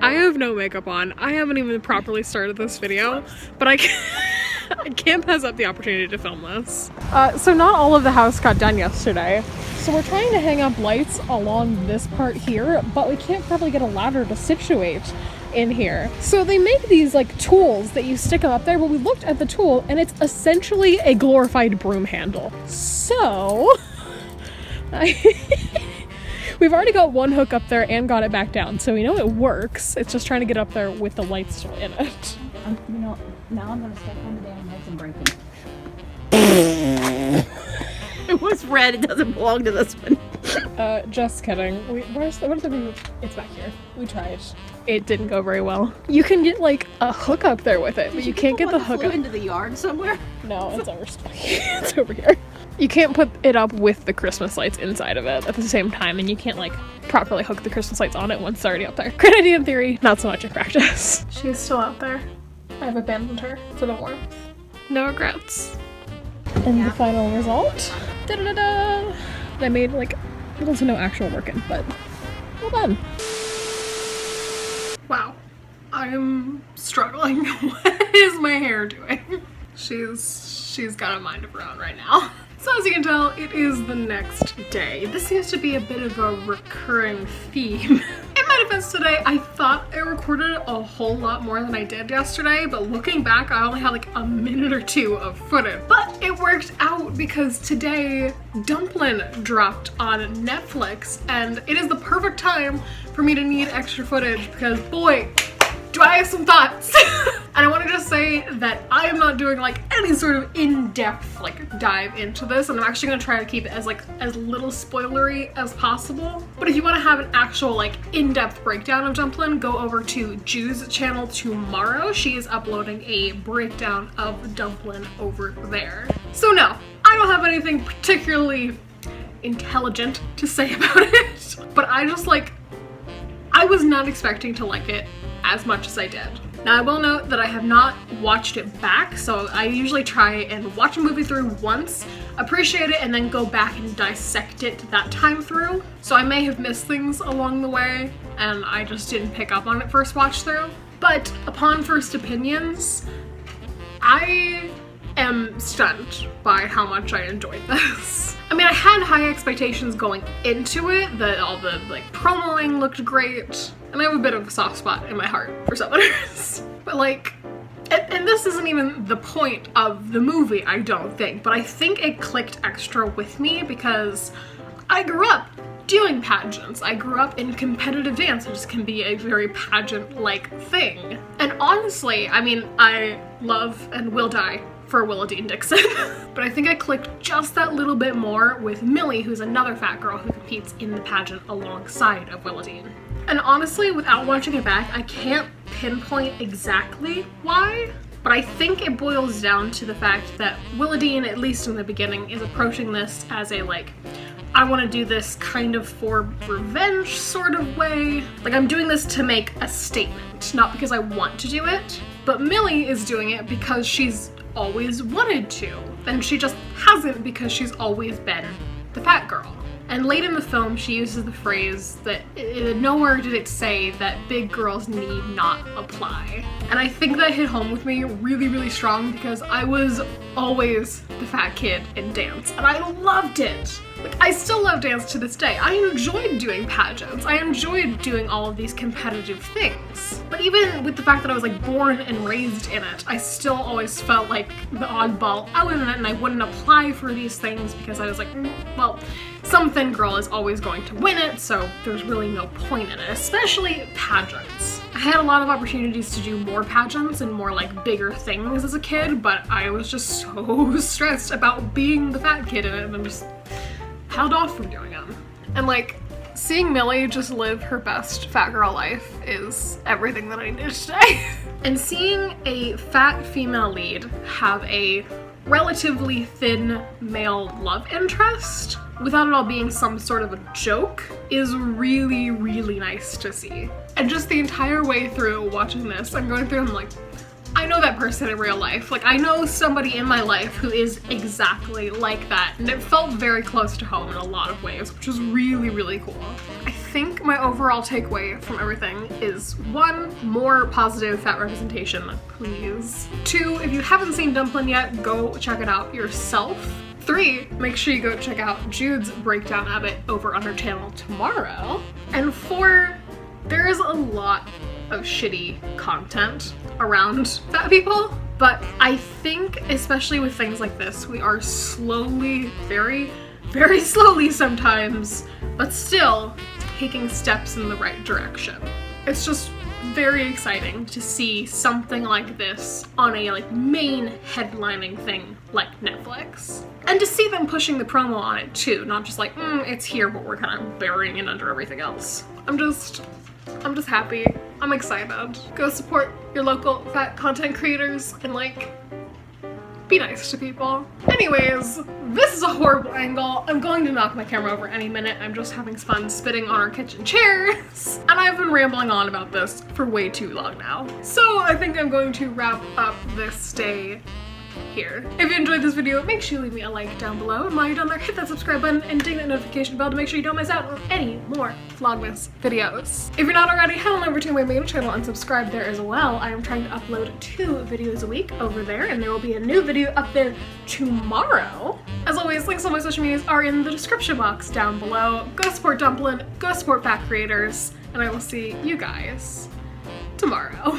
I have no makeup on. I haven't even properly started this video, but I can't pass up the opportunity to film this. So not all of the house got done yesterday. So we're trying to hang up lights along this part here, but we can't probably get a ladder to situate in here. So they make these like tools that you stick them up there, but we looked at the tool and it's essentially a glorified broom handle. So we've already got one hook up there and got it back down, so we know it works. It's just trying to get up there with the lights still in it. You know, now I'm gonna step on the damn lights and break them. It was red. It doesn't belong to this one. Just kidding. Where's the remote? It's back here. We tried. It didn't go very well. You can get like a hook up there with it, but you can't get the hook up into the yard somewhere. No, it's over. It's over here. You can't put it up with the Christmas lights inside of it at the same time, and you can't like properly hook the Christmas lights on it once it's already up there. Great idea in theory, not so much in practice. She's still out there. I've abandoned her for the warmth. No regrets. And the final result. Da-da-da-da! I made like little to no actual work in, but well done. Wow. I'm struggling. What is my hair doing? She's got a mind of her own right now. So as you can tell, it is the next day. This seems to be a bit of a recurring theme. In my defense today, I thought I recorded a whole lot more than I did yesterday, but looking back, I only had like a minute or two of footage. But it worked out because today, Dumplin dropped on Netflix, and it is the perfect time for me to need extra footage because boy, do I have some thoughts. And I want to just say that I am not doing like any sort of in-depth like dive into this, and I'm actually going to try to keep it as little spoilery as possible. But if you want to have an actual like in-depth breakdown of Dumplin, go over to Ju's channel tomorrow. She is uploading a breakdown of Dumplin over there. So no, I don't have anything particularly intelligent to say about it, but I was not expecting to like it as much as I did. Now I will note that I have not watched it back, so I usually try and watch a movie through once, appreciate it, and then go back and dissect it that time through. So I may have missed things along the way, and I just didn't pick up on it first watch through. But upon first opinions, I am stunned by how much I enjoyed this. I mean, I had high expectations going into it, that all the like promoing looked great, and I have a bit of a soft spot in my heart for Southerners. But like, and this isn't even the point of the movie, I don't think, but I think it clicked extra with me because I grew up doing pageants. I grew up in competitive dance, which can be a very pageant-like thing. And honestly, I mean, I love and will die for Willadine Dixon. But I think I clicked just that little bit more with Millie, who's another fat girl who competes in the pageant alongside of Willadine. And honestly, without watching it back, I can't pinpoint exactly why, but I think it boils down to the fact that Willadine, at least in the beginning, is approaching this as a like, I want to do this kind of for revenge sort of way. Like, I'm doing this to make a statement, not because I want to do it. But Millie is doing it because she's always wanted to, and she just hasn't because she's always been the fat girl. And late in the film, she uses the phrase that nowhere did it say that big girls need not apply. And I think that hit home with me really, really strong because I was always the fat kid in dance, and I loved it. Like, I still love dance to this day. I enjoyed doing pageants. I enjoyed doing all of these competitive things. But even with the fact that I was like born and raised in it, I still always felt like the oddball out in it, and I wouldn't apply for these things because I was like, well, some thin girl is always going to win it, so there's really no point in it, especially pageants. I had a lot of opportunities to do more pageants and more like bigger things as a kid, but I was just so stressed about being the fat kid in it, and I'm just held off from doing them. And like, seeing Millie just live her best fat girl life is everything that I needed today. And seeing a fat female lead have a relatively thin male love interest without it all being some sort of a joke is really, really nice to see. And just the entire way through watching this, I'm going through and I'm like, I know that person in real life. Like, I know somebody in my life who is exactly like that, and it felt very close to home in a lot of ways, which was really, really cool. I think my overall takeaway from everything is 1, more positive fat representation, please. 2, if you haven't seen Dumplin yet, go check it out yourself. 3, make sure you go check out Jude's breakdown of it over on her channel tomorrow. And 4, there is a lot of shitty content around fat people, but I think, especially with things like this, we are slowly, very, very slowly sometimes, but still taking steps in the right direction. It's just very exciting to see something like this on a main headlining thing like Netflix. And to see them pushing the promo on it too, not just like, it's here, but we're kind of burying it under everything else. I'm just happy. I'm excited. Go support your local fat content creators and be nice to people. Anyways, this is a horrible angle. I'm going to knock my camera over any minute. I'm just having fun spitting on our kitchen chairs. And I've been rambling on about this for way too long now. So I think I'm going to wrap up this day here. If you enjoyed this video, make sure you leave me a like down below. And while you're down there, hit that subscribe button and ding that notification bell to make sure you don't miss out on any more Vlogmas videos. If you're not already, head on over to my main channel and subscribe there as well. I am trying to upload 2 videos a week over there, and there will be a new video up there tomorrow. As always, links to all my social medias are in the description box down below. Go support Dumplin, go support fat creators, and I will see you guys tomorrow.